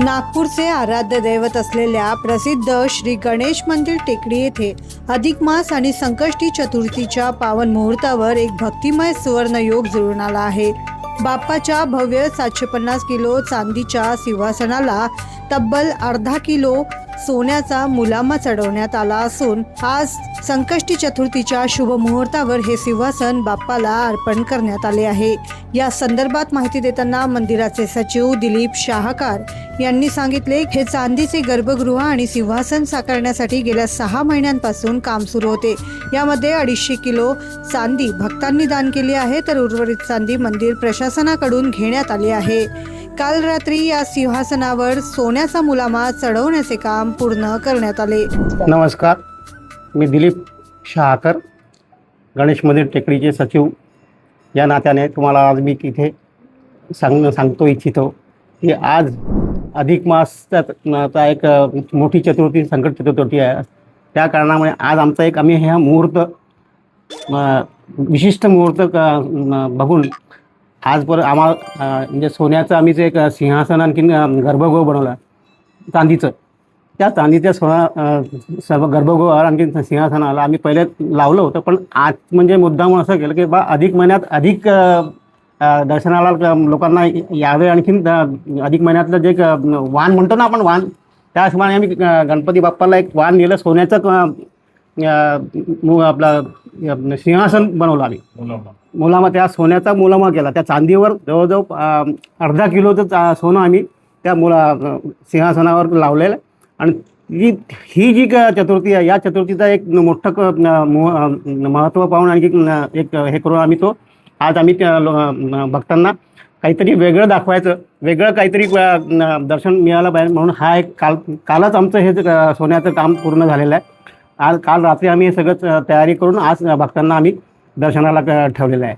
नागपूरचे आराध्य दैवत असलेल्या प्रसिद्ध श्री गणेश मंदिर टेकडी येथे अधिक मास आणि संकष्टी चतुर्थीच्या पावन मुहूर्तावर एक भक्तिमय सुवर्ण योग जुळून आला आहे। बाप्पाच्या भव्य 750 किलो चांदीच्या सिंहासनाला तब्बल अर्धा किलो सोन्याचा मुलामा चढवण्यात आला असून आज संकष्टी चतुर्थीच्या शुभ मुहूर्तावर हे सिंहासन बाप्पाला अर्पण करण्यात आले आहे। या संदर्भात माहिती देताना मंदिराचे सचिव दिलीप शाहकार यांनी सांगितले, हे चांदीचे गर्भगृह आणि सिंहासन साकारण्यासाठी गेल्या 6 महिन्यांपासून काम सुरू होते। यामध्ये 250 किलो चांदी भक्तांनी दान केली आहे, तर उर्वरित चांदी मंदिर प्रशासनाकडून घेण्यात आली आहे। काल रात्री या सिंहासनावर सोन्याचा मुलामा चढवण्याचे काम पूर्ण करण्यात आले। नमस्कार, मी दिलीप शाहकर, गणेश मंदिर टेकडीचे सचिव या नात्याने तुम्हाला आज मी इथे सांगतो इच्छितो की आज अधिक मासाचा एक मोठी चतुर्थी, संकट चतुर्थी आहे। त्या कारणामुळे आज आमचा आम्ही हा मुहूर्त विशिष्ट मुहूर्त बघून आजपर्यंत आम्हाला म्हणजे सोन्याचं आम्ही जे एक सिंहासन आणखीन गर्भगृह बनवलं चांदीचं, त्या चांदीच्या सर्व गर्भगृहावर आणखीन सिंहासनाला आम्ही पहिले लावलं होतं। पण आज म्हणजे मुद्दाम असं केलं की अधिक महिन्यात अधिक दर्शनाला लोकांना यावे, आणखीन अधिक महिन्यातलं जे वाण म्हणतो ना आपण, वाण, त्याप्रमाणे आम्ही गणपती बाप्पाला एक वाण दिलं, सोन्याचं आपला सिंहासन बनवलं आम्ही मुलामा, त्या सोन्याचा मुलामा केला। त्या चांदीवर जवळजवळ अर्धा किलोचं सोनं आम्ही त्या सिंहासनावर लावलेलं। आणि ही जी चतुर्थी आहे, या चतुर्थीचा एक मोठं महत्त्व पाहून आणखी एक हे करून आज आम्ही भक्तांना काहीतरी वेगळं दाखवायचं, वेगळं काहीतरी दर्शन मिळालं पाहिजे म्हणून हा एक कालच आमचं हे सोन्याचं काम पूर्ण झालेलं आहे। काल रात्री आम्ही हे सगळं तयारी करून आज भक्तांना आम्ही दर्शनाला ठेवलेलं आहे।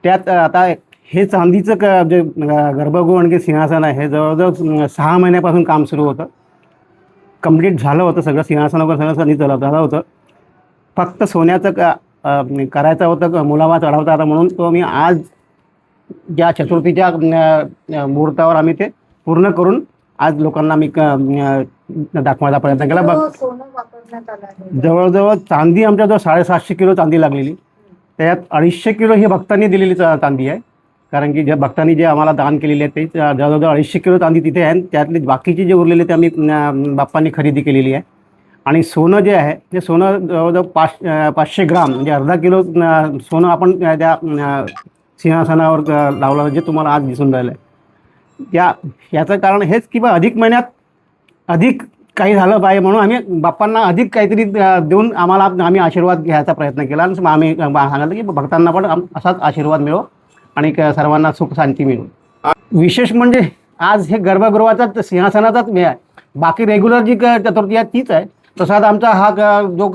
त्यात आता हे चांदीचं जे गर्भगृह आणखी सिंहासन आहे, हे जवळजवळ 6 महिन्यापासून काम सुरू होतं, कंप्लीट झालं होतं, सगळं सिंहासन वगैरे सगळं झालं होतं। फक्त सोन्याचं करायचं होतं, मुलामा चढवता आता, म्हणून तो मी आज ज्या चतुर्थीच्या मुहूर्तावर आम्ही ते पूर्ण करून आज लोकांना मी दाखवायचा प्रयत्न केला। जवळजवळ चांदी आमच्याजवळ 750 किलो चांदी लागलेली, त्यात 250 किलो ही भक्तांनी दिलेली चांदी आहे। कारण की ज्या भक्तांनी जे आम्हाला दान केलेले आहे ते जवळजवळ 250 किलो चांदी तिथे आहे। त्यातले बाकीचे जे उरलेले ते आम्ही बाप्पांनी खरेदी केलेली आहे। आणि सोनं जे आहे ते सोनं जवळजवळ 500 ग्राम म्हणजे अर्धा किलो सोनं आपण त्या सिंहासनावर लावलं, जे तुम्हाला आज दिसून राहिलं आहे। याचं कारण हेच की अधिक महिन्यात अधिक काही झालं पाहिजे म्हणून आम्ही बाप्पांना अधिक काहीतरी देऊन आम्ही आशीर्वाद घ्यायचा प्रयत्न केला। आणि आम्ही सांगितलं की भक्तांना पण असाच आशीर्वाद मिळो आणि सर्वांना सुख शांती मिळो। विशेष म्हणजे आज हे गर्भगृहाचा सिंहासनाचाच वेळ आहे, बाकी रेग्युलर जी चतुर्थी आहे तीच आहे। प्रसाद आमचा हा जो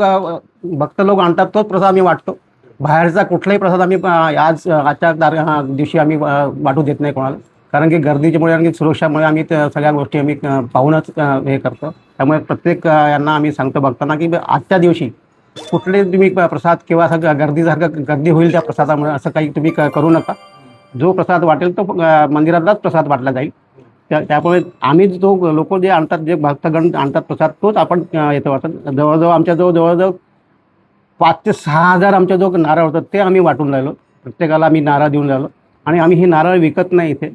भक्त लोक आणतात तोच प्रसाद आम्ही वाटतो, बाहेरचा कुठलाही प्रसाद आम्ही आजच्या दिवशी आम्ही वाटू देत नाही कोणाला। कारण की गर्दीच्यामुळे आणि सुरक्षामुळे आम्ही सगळ्या गोष्टी आम्ही पाहूनच हे करतो। त्यामुळे प्रत्येक यांना आम्ही सांगतो भक्तांना की आजच्या दिवशी कुठले तुम्ही प्रसाद किंवा असं गर्दी होईल त्या प्रसादामुळे असं काही तुम्ही करू नका। जो प्रसाद वाटेल तो मंदिरातलाच प्रसाद वाटला जाईल। त्यामुळे आम्ही जो लोक जे आणतात, जे भक्तगण आणतात प्रसाद, तोच आपण येतो वाटत। जवळजवळ 5 ते 6 हजार आमच्या जो नारळ होतात ते आम्ही वाटून राहिलो, प्रत्येकाला आम्ही नारळ देऊन राहिलो। आणि आम्ही हे नारळ विकत नाही, इथे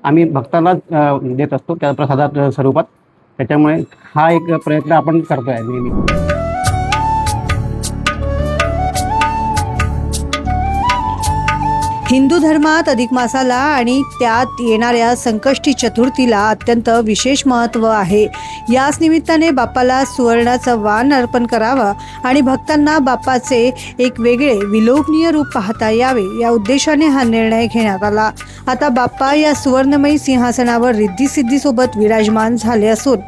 आम्ही भक्तांनाच देत असतो त्या प्रसादात स्वरूपात। त्याच्यामुळे हा एक प्रयत्न आपण करतो आहे नेहमी। हिंदू धर्मात अधिक मासाला आणि त्यात येणाऱ्या संकष्टी चतुर्थीला अत्यंत विशेष महत्त्व आहे। याच निमित्ताने बाप्पाला सुवर्णाचं वाण अर्पण करावं आणि भक्तांना बाप्पाचे एक वेगळे विलोभनीय रूप पाहता यावे, या उद्देशाने हा निर्णय घेण्यात आला। आता बाप्पा या सुवर्णमयी सिंहासनावर रिद्धी-सिद्धीसोबत विराजमान झाले असून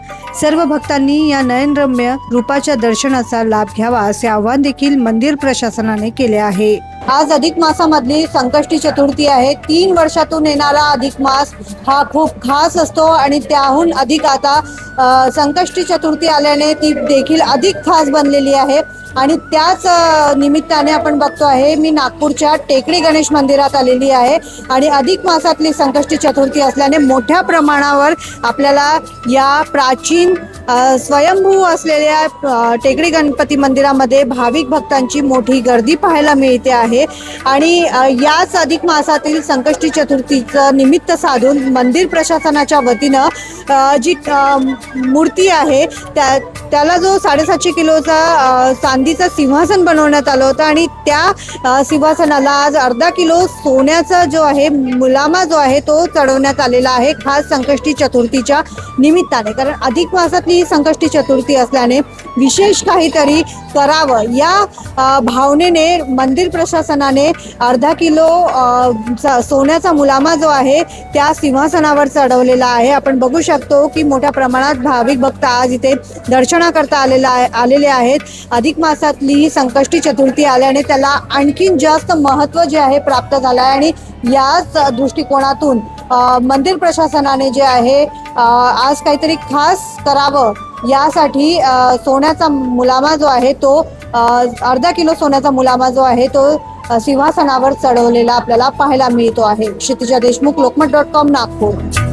सर्व भक्तांनी या नयनरम्य रूपाच्या दर्शनाचा लाभ घ्यावा, असे आवाहन देखील मंदिर प्रशासनाने केले आहे। आज अधिक मासामधली संकष्टी चतुर्थी आहे। 3 वर्षातून येणारा अधिक मास हा खूप खास असतो आणि त्याहून अधिक आता संकष्टी चतुर्थी आल्याने ती देखील अधिक खास बनलेली आहे। आणि त्याच निमित्ताने आपण बघतो आहे मी नागपूरच्या टेकडी गणेश मंदिरात आलेली आहे आणि अधिक मासातली संकष्टी चतुर्थी असल्याने मोठ्या प्रमाणावर आपल्याला या प्राचीन स्वयंभू असलेल्या टेकडी गणपती मंदिरामध्ये भाविक भक्तांची मोठी गर्दी पाहायला मिळते आहे आणि याच अधिक मासातील संकष्टी चतुर्थीचं निमित्त साधून मंदिर प्रशासनाच्या वतीनं जी मूर्ती आहे त्याला जो 750 किलोचा चांदीचं सिंहासन बनवण्यात आलं होतं आणि त्या सिंहासनाला आज अर्धा किलो सोन्याचा जो आहे मुलामा जो आहे तो चढवण्यात आलेला आहे खास संकष्टी चतुर्थीच्या निमित्ताने. कारण अधिक मासातली ही संकष्टी चतुर्थी असल्याने विशेष काहीतरी करावं या भावनेने मंदिर प्रशासनाने अर्धा किलो सोन्याचा मुलामा जो आहे त्या सिंहासनावर चढवलेला आहे. आपण बघू शकतो की मोठ्या प्रमाणात भाविक भक्त आज इथे दर्शनाकरता आलेले आहेत. अधिक मासातली ही संकष्टी चतुर्थी आल्याने त्याला आणखीन जास्त महत्त्व जे आहे प्राप्त झालं आहे आणि याच दृष्टिकोनातून मंदिर प्रशासनाने जे आहे आज काहीतरी खास करावं यासाठी सोन्याचा मुलामा जो आहे तो अर्धा किलो सोन्याचा मुलामा जो आहे तो सिंहासनावर चढवलेला आपल्याला पाहायला मिळतो आहे. क्षितिजा देशमुख, लोकमत.com, नागपूर.